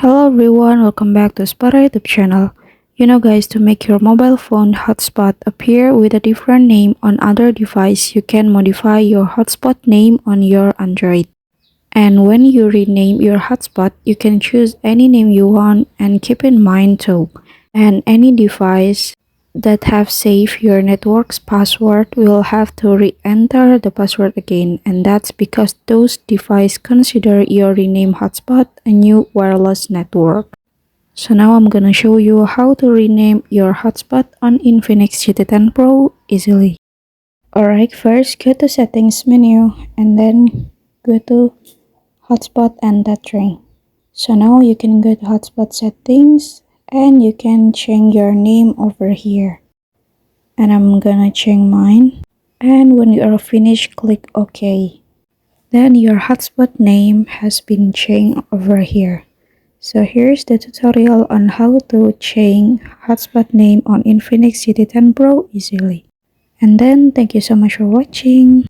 Hello everyone, welcome back to Spotter YouTube channel. You know guys, to make your mobile phone hotspot appear with a different name on other device, you can modify your hotspot name on your Android. And when you rename your hotspot, you can choose any name you want and keep in mind too. And any device that have saved your network's password will have to re-enter the password again, and that's because those devices consider your rename hotspot a new wireless network. So now I'm gonna show you how to rename your hotspot on Infinix GT10 Pro easily. Alright, first go to settings menu and then go to hotspot and tethering. So now you can go to hotspot settings and you can change your name over here. And I'm gonna change mine. And when you are finished, click OK. Then your hotspot name has been changed over here. So here's the tutorial on how to change hotspot name on Infinix GT10 Pro easily. And then thank you so much for watching.